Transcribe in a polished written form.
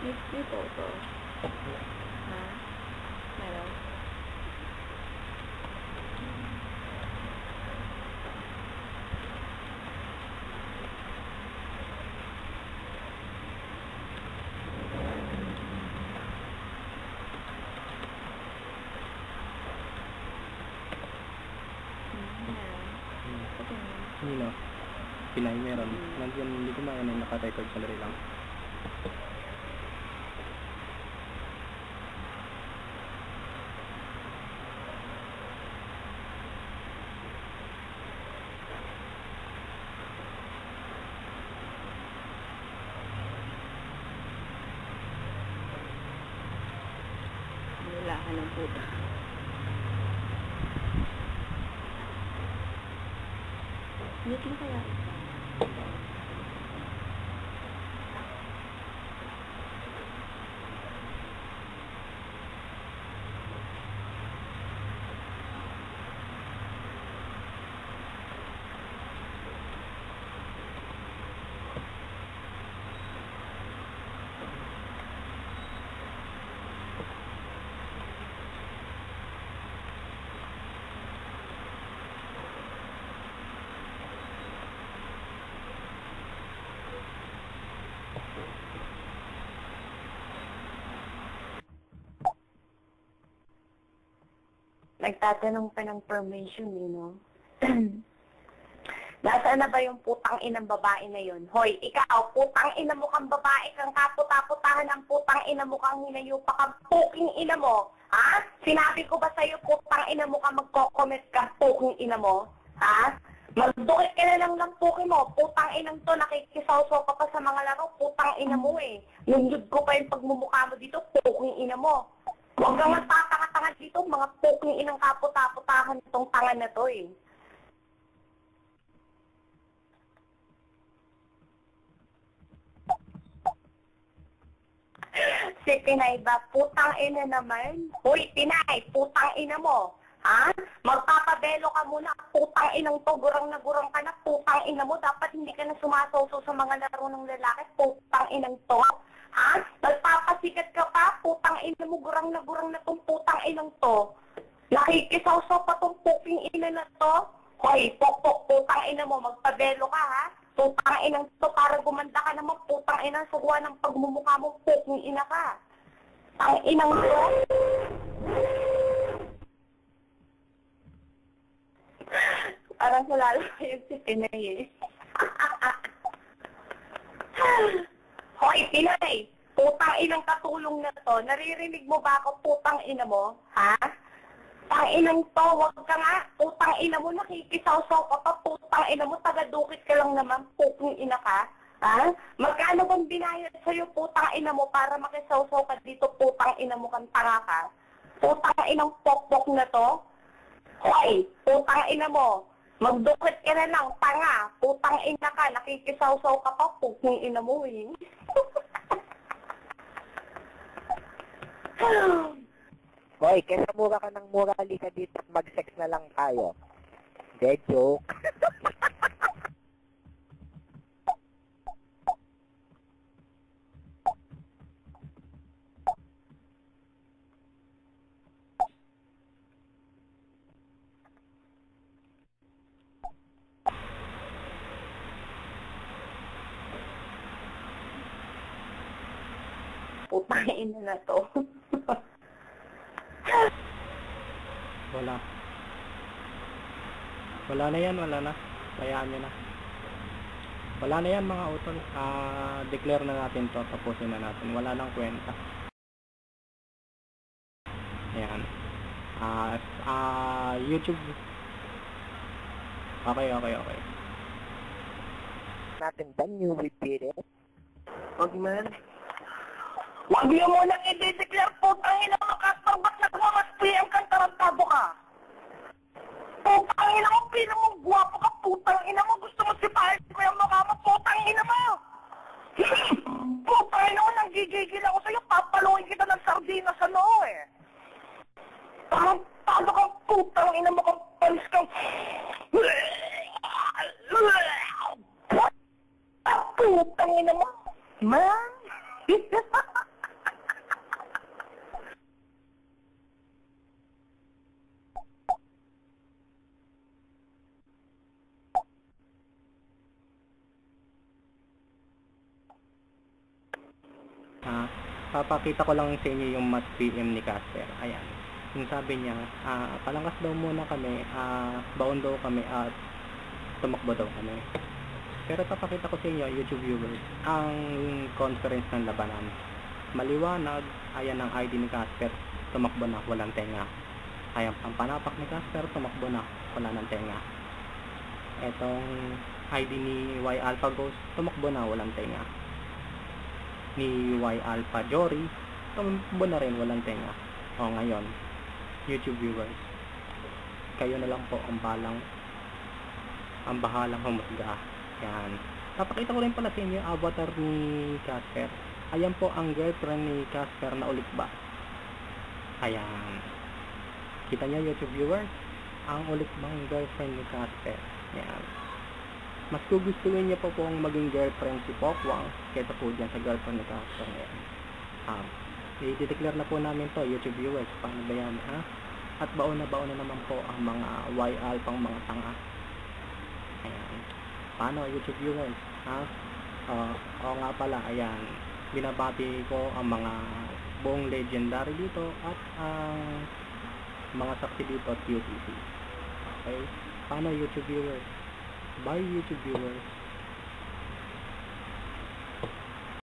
May photo. Ha? Meron? Nino? Pinay meron. Nandiyan, hindi ko maano naka-record sa lari lang. Nilahan ng puta. Meeting kaya? Nagtatanong pa ng permission, no? Nasaan na ba yung putang inang babae na yun? Hoy, ikaw, putang ina mo kang babae, kang kaputa-putahan ng putang ina mo kang hinayupa kang puking ina mo. Ha? Sinabi ko ba sa'yo, putang ina mo kang magkocommit kang puking ina mo? Ha? Magdukit ka na lang ng puki mo. Putang inang to, nakikisawsaw ka pa sa mga laro. Putang ina mo eh. Nunjud ko pa yung pagmumukha mo dito, puking ina mo. Huwag kang magtatanga-tanga dito, mga puking inang kaputa-putahan itong tanga na to eh. Si Pinay ba? Putang ina naman. Uy, Pinay, putang ina mo. Ha? Magpapabelo ka muna. Putang inang to, gurang na gurang ka na. Putang ina mo, dapat hindi ka na sumasawsaw sa mga laro ng lalaki. Putang inang to. Ha? Nagpapasikat ka pa? Putang ina mo, gurang na tong putang inang to. Nakikisawsaw pa tong puking ina na to. Hoy, pok-pok, putang ina mo, magpabelo ka ha? Putang inang to, para gumanda ka naman, putang inang suguan ng pagmumukha mo, puking ina ka. Ang inang to. Parang salalo yung si Pinay eh. Hoy, Pinay! Putang inang katulong na to. Naririnig mo ba ako, putang ina mo? Ha? Putang inang to, wag ka nga. Putang ina mo, nakikisawsaw ka pa. Putang ina mo, taga-dukit ka lang naman. Puking ina ka. Ha? Magkano bang binayad sa'yo, putang ina mo, para makisawsaw ka dito, putang ina mo kang tanga ka? Putang inang pok-pok na to? Hoy, putang ina mo. Magdukit ka na lang, tanga. Putang ina ka, nakikisawsaw ka pa, puking ina mo eh. Hoy, kesa mura ka ng mura, ka dito at mag-sex na lang tayo. Dead joke. Putang ina na to. Wala. Wala na yan, wala na. Hayaan nyo na. Wala na yan mga utol. Declare na natin to. Tapusin na natin. Wala nang kwenta. Ayan. YouTube. Okay. Natin, then you repeat it. Wag man. Wag niyo muna i-declare, putang ina mo, kasabak na gumamas PM kang tarantado ka. Putang ina mo, pila mo, guwapo ka, putang ina mo, gusto mo sipahin ko yung mukha mo, putang ina mo. Putang ina mo, nanggigigil ako sa'yo, papaluin kita ng sardina sa noo eh. Tarantado kang putang ina mo, kang panis kang... Putang ina mo, man. Papakita ko lang sa inyo yung mas PM ni Casper. Ayan. Yung sabi niya, palangkas daw muna kami, baon daw kami at tumakbo daw kami. Pero papakita ko sa inyo, YouTube viewers, ang conference ng labanan. Maliwanag, ayan ang ID ni Casper, tumakbo na, walang tenga. Ayan, ang panapak ni Casper, tumakbo na, wala ng tenga. Etong ID ni Y Alpha Ghost, tumakbo na, walang tenga. Ni Y Alpha Jory, tumakbo na rin, walang tenga. O ngayon, YouTube viewers, kayo na lang po ang bahalang humusga. Yan. Papakita ko rin pala sa inyo yung avatar ni Casper. Ayan po ang girlfriend ni Casper na ulikba. Ayan. Kita niyo YouTube viewers, ang ulikbang girlfriend ni Casper. Yan. Mas gugustuhin niya po pong maging girlfriend si Pokwang kaysa po dyan sa girlfriend ni Casper ngayon. I-declare na po namin to, YouTube viewers. Paano ba yan, ha? At baon na naman po ang mga Y Alphang mga tanga. Ayan. Paano, YouTube viewers, ha? Oo nga pala, ayan. Binabati ko ang mga buong legendary dito at ang mga saksi dito at QTC. Okay? Paano, YouTube viewers? Bye, YouTube viewers.